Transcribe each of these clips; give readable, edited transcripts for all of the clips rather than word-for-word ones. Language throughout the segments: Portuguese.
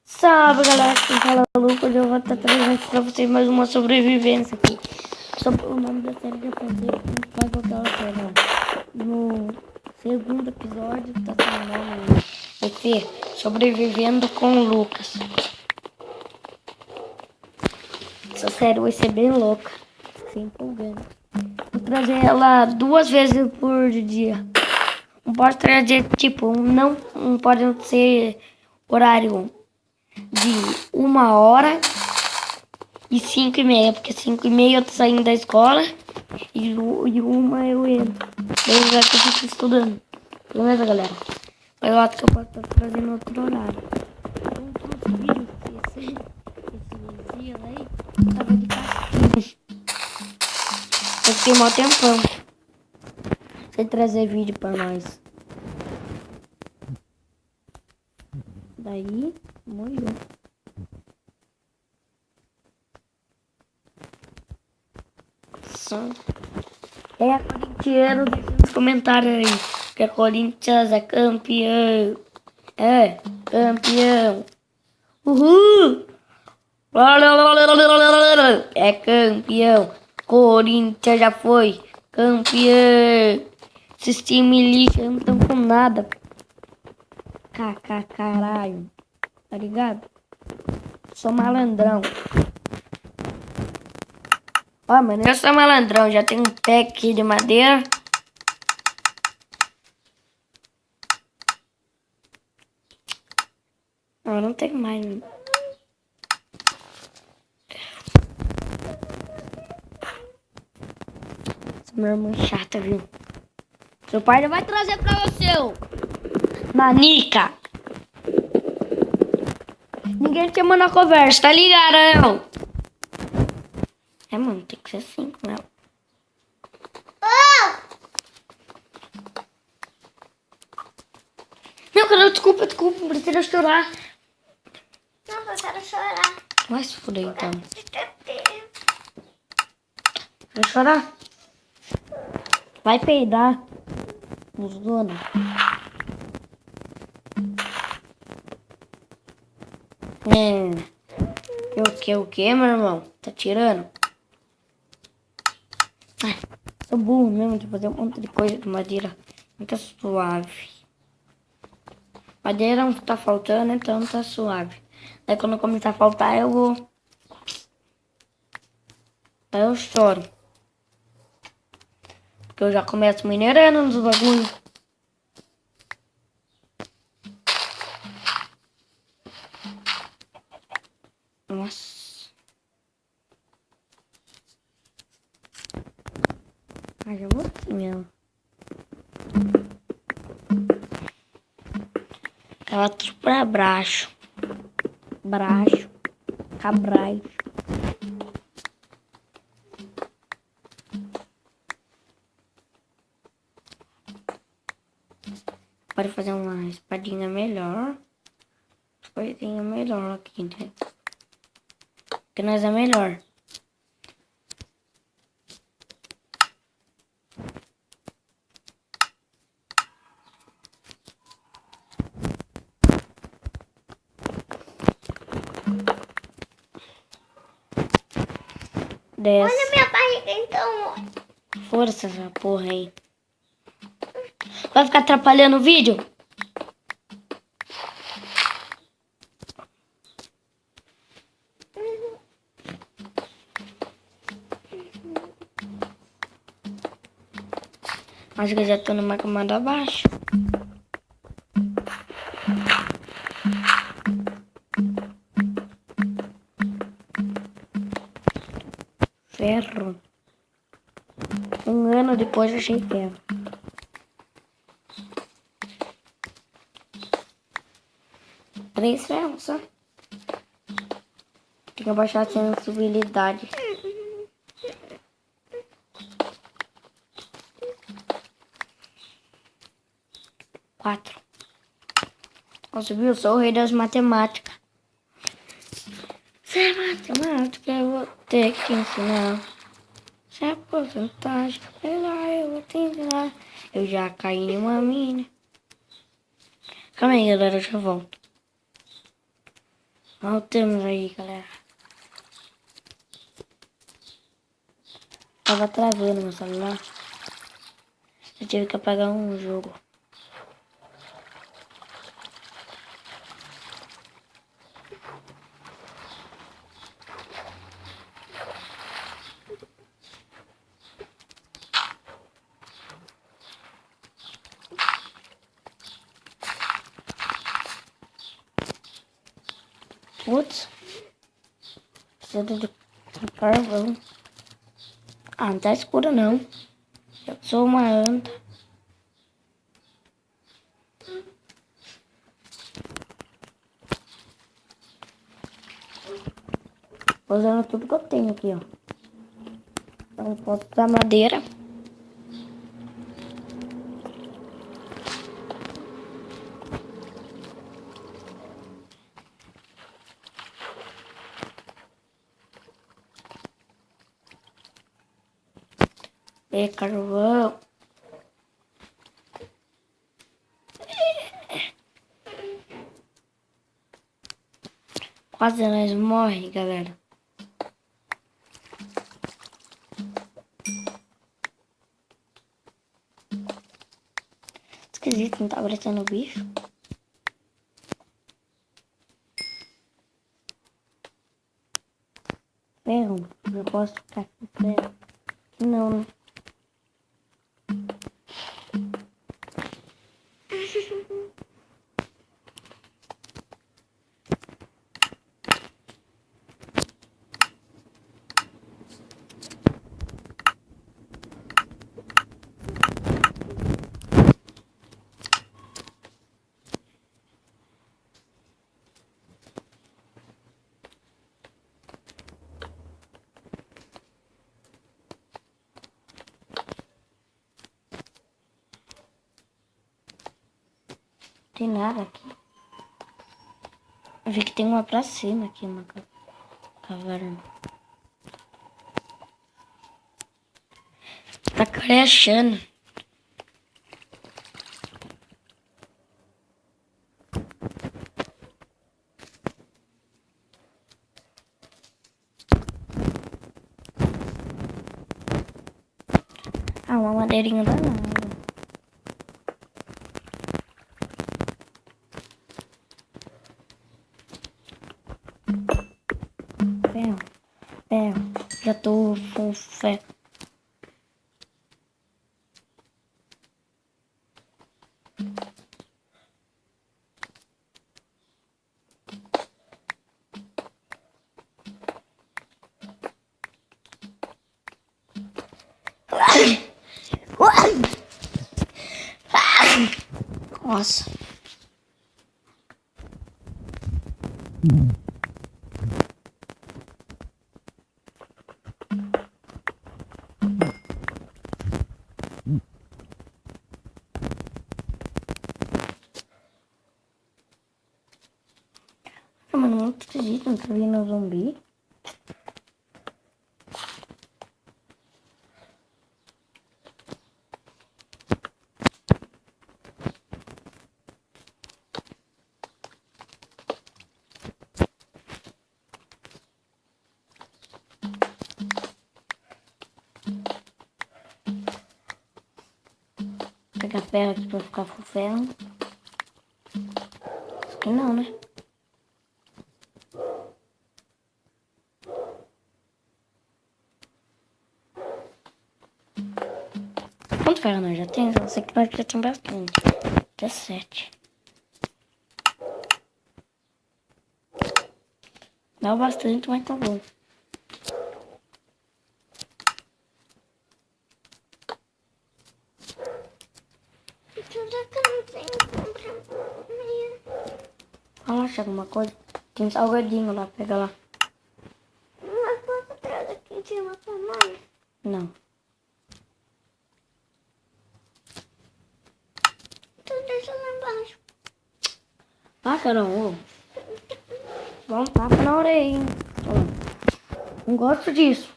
Salve galera, quem fala é o Lucas, eu vou estar trazendo pra vocês mais uma sobrevivência aqui. Sobre o nome da série que eu pensei que a gente vai voltar ao série. No segundo episódio, tá sendo o nome, vai ser Sobrevivendo com o Lucas. Essa série vai ser bem louca, se empolgante. Vou trazer ela 2 vezes por dia. Não pode trazer, tipo, não pode ser horário de 1h e 5h30, porque 5h30 eu tô saindo da escola e 1h eu entro. Daí eu já que eu fico estudando. Beleza, galera? Mas eu acho que eu posso estar trazendo outro horário. Outros vídeos esses dias aí, tava de castigo. Eu fiquei mó tempão sem trazer vídeo pra nós. Daí, morreu. É corintiano, deixa nos comentários aí. Que a Corinthians é campeão. É campeão. Uhul! É campeão. Corinthians já foi campeão. Esses times lixo não estão com nada. Caralho. Tá ligado? Sou malandrão. Ó, mano, eu sou malandrão. Já tenho um pé aqui de madeira. Não tenho mais. Essa minha irmã chata, viu? Seu pai já vai trazer pra você, ô nanica. Ninguém te chama na conversa, tá ligado, não? É, mano, tem que ser assim com ela. Não, cara, desculpa, não precisa chorar. Não, eu quero chorar. Vai se fuder, então. Vai chorar? Vai peidar. Os donos. O que, meu irmão? Tá tirando? Ai, sou burro mesmo de fazer um monte de coisa de madeira. Muito suave. Madeira não tá faltando, então tá suave. Daí quando começar a faltar, eu vou... Aí eu choro. Porque eu já começo minerando nos bagulhos. Nossa. Mas eu vou assim mesmo. Ela tudo pra baixo. Cabrais. Pode fazer uma espadinha melhor. Coisinha melhor aqui, né? Que nós é melhor. Desce. Olha minha barriga, então. Força essa porra aí. Vai ficar atrapalhando o vídeo? Acho que eu já tô numa camada abaixo. Ferro. 1 ano depois eu achei ferro. Três ferros só. Tem que abaixar a sensibilidade. Quatro. Nossa, viu? Eu sou o rei das matemáticas. Se é matemática, eu vou ter que ensinar. Se é porcentagem, eu vou te ensinar. Eu já caí em uma mina. Calma aí, galera, eu já volto. Voltamos aí, galera. Tava travando meu celular. Eu tive que apagar um jogo. Putz. Preciso de carvão. Ah, não tá escuro não. Eu sou uma anta. Tô usando tudo que eu tenho aqui, ó. Então posso usar madeira. E carvão. Quase nós morre, galera. Esquisito, não tá aparecendo o bicho. Ferro, eu posso ficar com ferro. Não, né? Tem nada aqui. Eu vi que tem uma pra cima aqui na caverna. Tá crechando. Ah, uma madeirinha danada. Ferro, ferro. Já tô com ferro. Nossa. Ah, mano, muito esquisito, não tá vindo um zumbi. Vou pegar ferro aqui pra ficar com ferro. Acho que não, né? Quanto ferro nós já temos? Eu sei que nós já temos bastante. Até 7. Dá bastante, mas tá bom. Tudo que eu não tenho, compra meio. Fala, acha alguma coisa? Tem um salgadinho lá, pega lá. Mas posso trazer aqui de uma pra mãe? Não. Tu deixa lá embaixo. Pássaro, ô. Dá um tapa na orelha, hein? Ó, não gosto disso.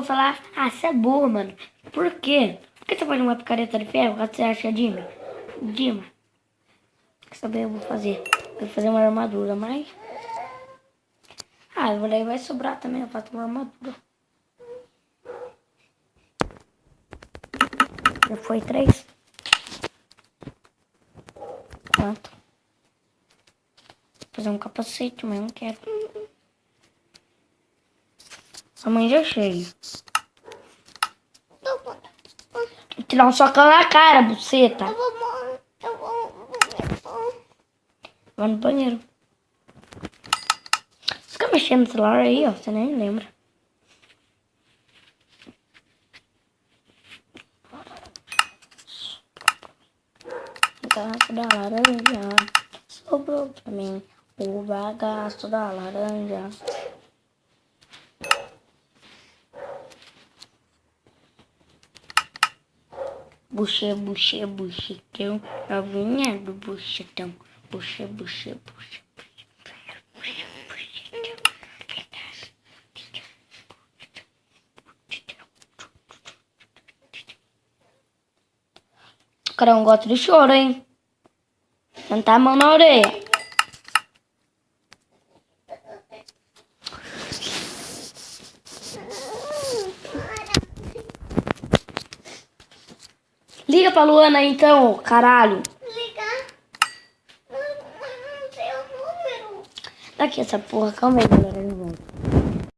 vou falar, você é burro, mano. Por quê? Por que você faz uma picareta de ferro? O que você acha, Dima? Dima. Quer saber? Eu vou fazer. Vou fazer uma armadura, mas... daí vai sobrar também. Eu faço uma armadura. Já foi 3. Quanto? Vou fazer um capacete, mas eu não quero. Sua mãe já cheia. Vou tirar um socão na cara, buceta. Vai no banheiro. Fica mexendo no celular aí, ó. Você nem lembra. Bagaço da laranja sobrou pra mim. O bagaço da laranja. Buche, buche, buchetão. Novinha do buchetão. Buche, buche, buche. O cara não gosta de choro, hein? Sentar a mão na orelha. Liga pra Luana aí, então, caralho. Ligar? Mas não tem o número. Daqui essa porra, calma aí, galera. Eu volto.